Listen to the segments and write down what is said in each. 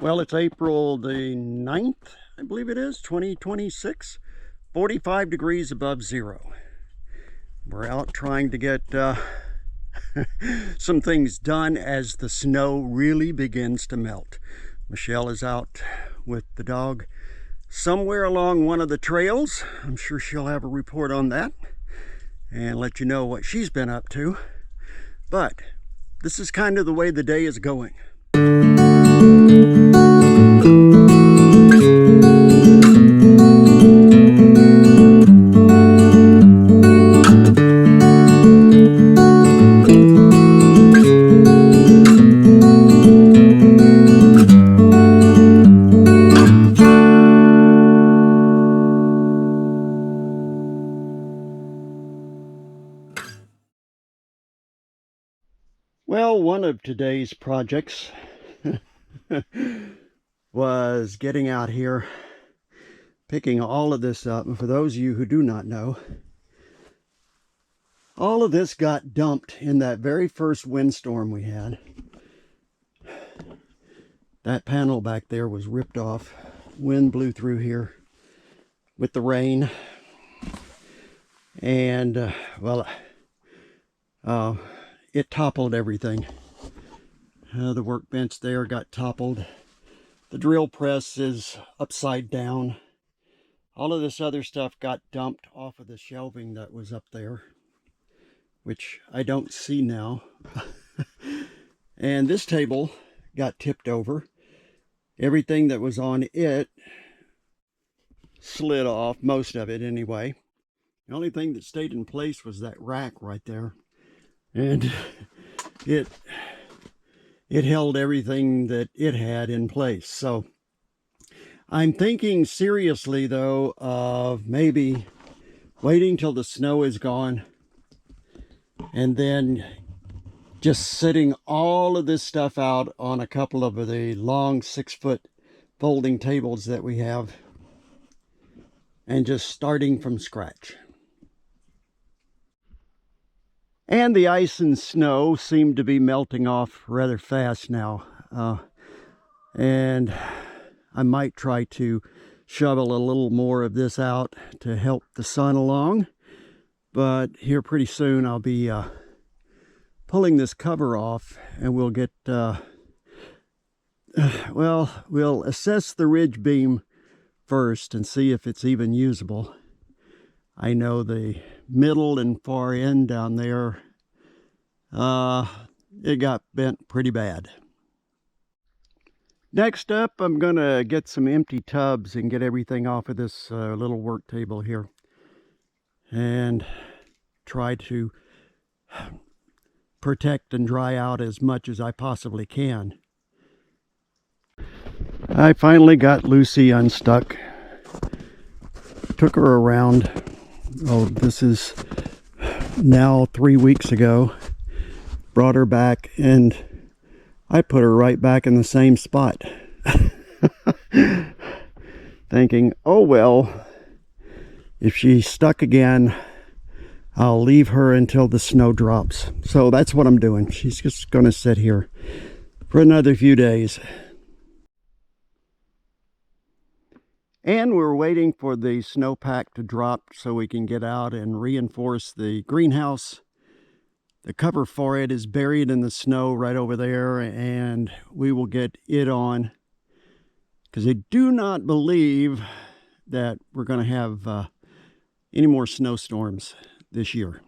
Well, it's April the 9th, I believe it is, 2026, 45 degrees above zero. We're out trying to get some things done as the snow really begins to melt. Michelle is out with the dog somewhere along one of the trails. I'm sure she'll have a report on that and let you know what she's been up to. But this is kind of the way the day is going. Well, one of today's projects was getting out here, picking all of this up. And for those of you who do not know, all of this got dumped in that very first windstorm we had. That panel back there was ripped off. Wind blew through here with the rain. And, it toppled everything. The workbench there got toppled. The drill press is upside down. All of this other stuff got dumped off of the shelving that was up there, which I don't see now. And this table got tipped over. Everything that was on it slid off, most of it anyway. The only thing that stayed in place was that rack right there. And it held everything that it had in place. So I'm thinking seriously, though, of maybe waiting till the snow is gone and then just sitting all of this stuff out on a couple of the long 6-foot folding tables that we have and just starting from scratch. And the ice and snow seem to be melting off rather fast now. And I might try to shovel a little more of this out to help the sun along. But here pretty soon I'll be pulling this cover off, and we'll get, we'll assess the ridge beam first and see if it's even usable. I know the middle and far end down there, it got bent pretty bad. Next up, I'm gonna get some empty tubs and get everything off of this little work table here and try to protect and dry out as much as I possibly can. I finally got Lucy unstuck. Took her around. Oh, this is now 3 weeks ago. Brought her back and I put her right back in the same spot. Thinking, oh well, if she's stuck again, I'll leave her until the snow drops. So that's what I'm doing. She's just going to sit here for another few days. And we're waiting for the snowpack to drop so we can get out and reinforce the greenhouse. The cover for it is buried in the snow right over there, and we will get it on, because I do not believe that we're going to have any more snowstorms this year.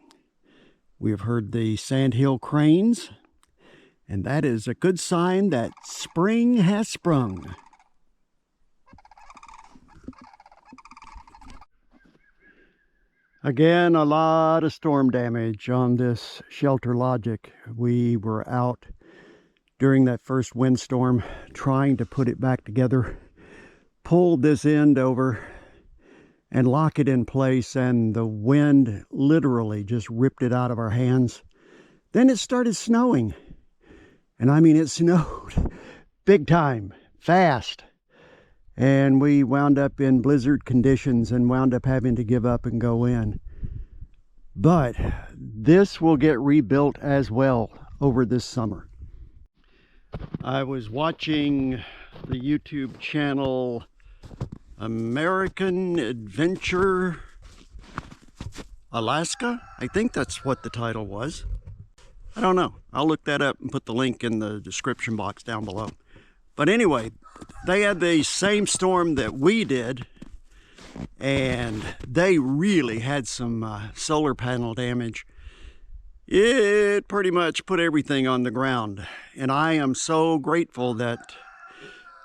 We have heard the sandhill cranes, and that is a good sign that spring has sprung. Again, a lot of storm damage on this Shelter Logic. We were out during that first windstorm trying to put it back together, pulled this end over and lock it in place, and the wind literally just ripped it out of our hands. Then it started snowing, and I mean it snowed big time, fast. And we wound up in blizzard conditions and wound up having to give up and go in. But this will get rebuilt as well over this summer. I was watching the YouTube channel American Adventure Alaska. I think that's what the title was. I don't know. I'll look that up and put the link in the description box down below. But anyway, they had the same storm that we did, and they really had some solar panel damage. It pretty much put everything on the ground, and I am so grateful that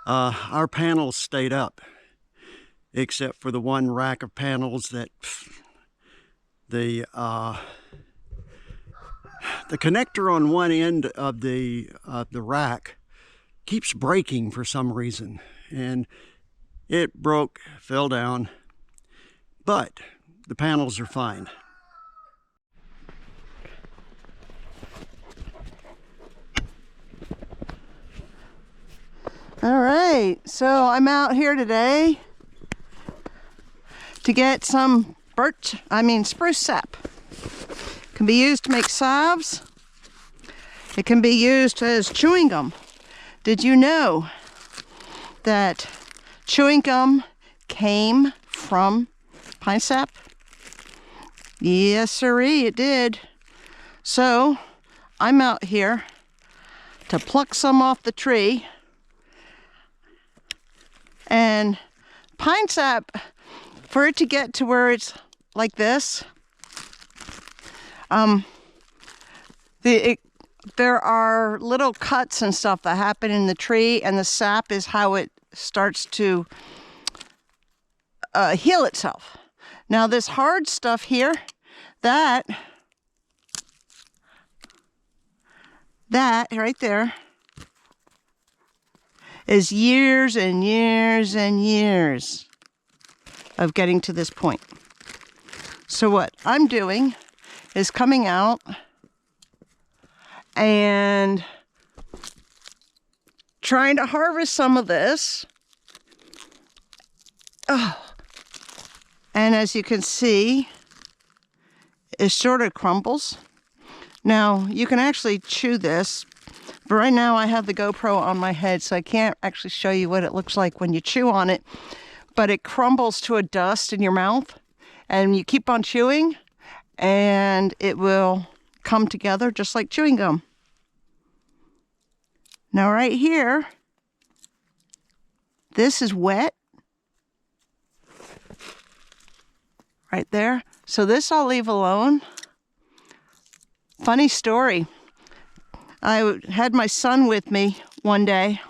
our panels stayed up, except for the one rack of panels that the connector on one end of the rack keeps breaking for some reason, and it broke, fell down, but the panels are fine. All right, so I'm out here today to get some spruce sap. It can be used to make salves. It can be used as chewing gum. Did you know that chewing gum came from pine sap? Yes, sirree, it did. So I'm out here to pluck some off the tree. And pine sap, for it to get to where it's like this, there are little cuts and stuff that happen in the tree, and the sap is how it starts to heal itself. Now this hard stuff here, that right there, is years and years and years of getting to this point. So what I'm doing is coming out and trying to harvest some of this. Oh. And as you can see, it sort of crumbles. Now, you can actually chew this. But right now I have the GoPro on my head, so I can't actually show you what it looks like when you chew on it. But it crumbles to a dust in your mouth, and you keep on chewing, and it will come together just like chewing gum. Now right here, this is wet. Right there. So this I'll leave alone. Funny story. I had my son with me one day,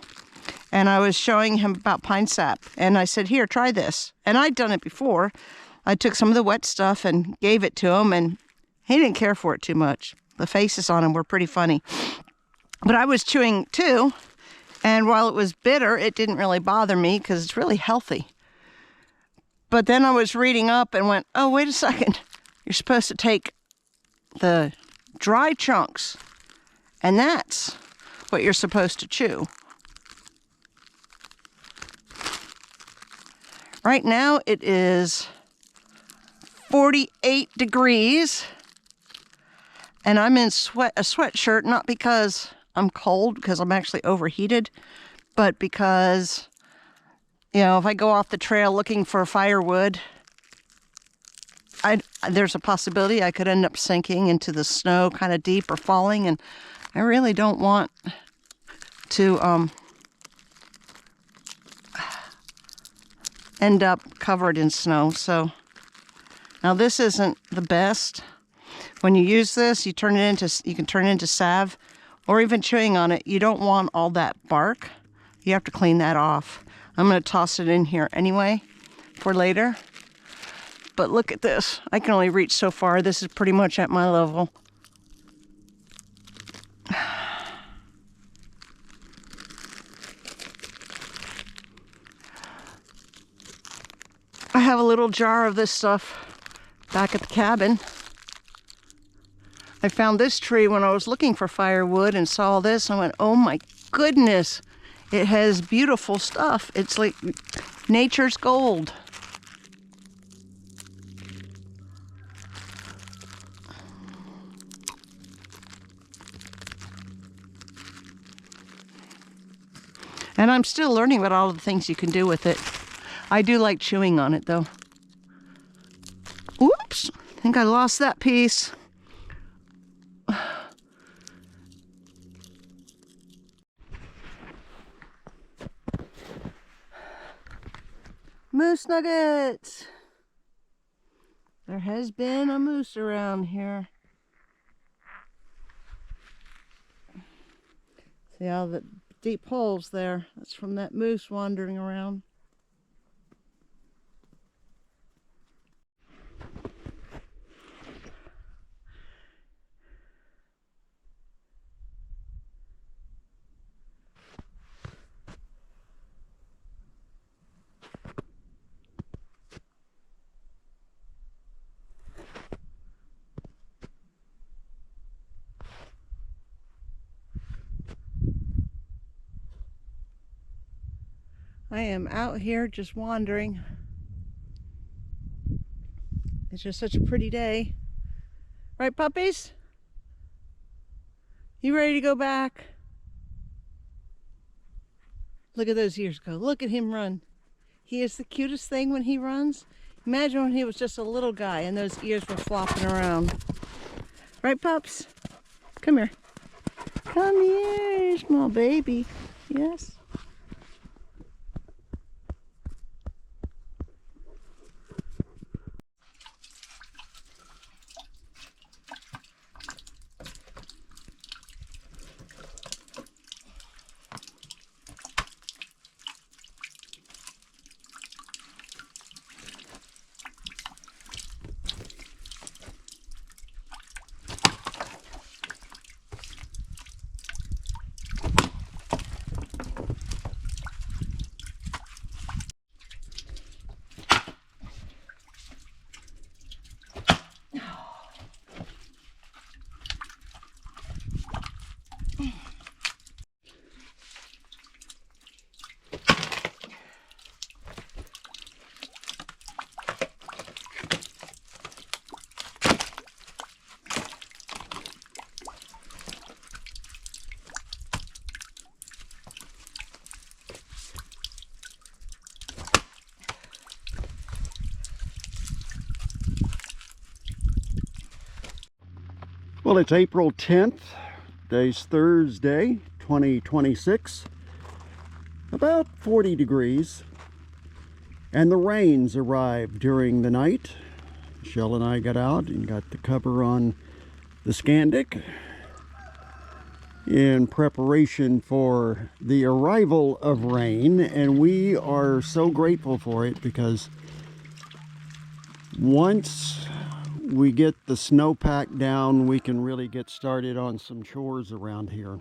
and I was showing him about pine sap, and I said, here, try this. And I'd done it before. I took some of the wet stuff and gave it to him, and he didn't care for it too much. The faces on him were pretty funny. But I was chewing too, and while it was bitter, it didn't really bother me because it's really healthy. But then I was reading up and went, oh, wait a second. You're supposed to take the dry chunks, and that's what you're supposed to chew. Right now it is 48 degrees, and I'm in a sweatshirt, not because I'm cold, because I'm actually overheated, but because, you know, if I go off the trail looking for firewood, there's a possibility I could end up sinking into the snow kind of deep or falling, and I really don't want to end up covered in snow. So now this isn't the best. When you use this, you can turn it into salve, or even chewing on it. You don't want all that bark. You have to clean that off. I'm going to toss it in here anyway for later. But look at this. I can only reach so far. This is pretty much at my level. I have a little jar of this stuff back at the cabin. I found this tree when I was looking for firewood and saw this. I went, oh my goodness. It has beautiful stuff. It's like nature's gold. And I'm still learning about all the things you can do with it. I do like chewing on it, though. Whoops! I think I lost that piece. Moose nuggets! There has been a moose around here. See all the deep holes there? That's from that moose wandering around. I am out here just wandering. It's just such a pretty day. Right, puppies? You ready to go back? Look at those ears go. Look at him run. He is the cutest thing when he runs. Imagine when he was just a little guy and those ears were flopping around. Right, pups? Come here. Come here, small baby. Yes. Well, it's April 10th, today's Thursday, 2026, about 40 degrees, and the rains arrived during the night. Michelle and I got out and got the cover on the Scandic in preparation for the arrival of rain, and we are so grateful for it because once we get the snowpack down, we can really get started on some chores around here.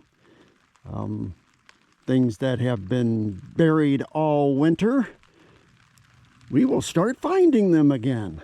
Things that have been buried all winter, we will start finding them again.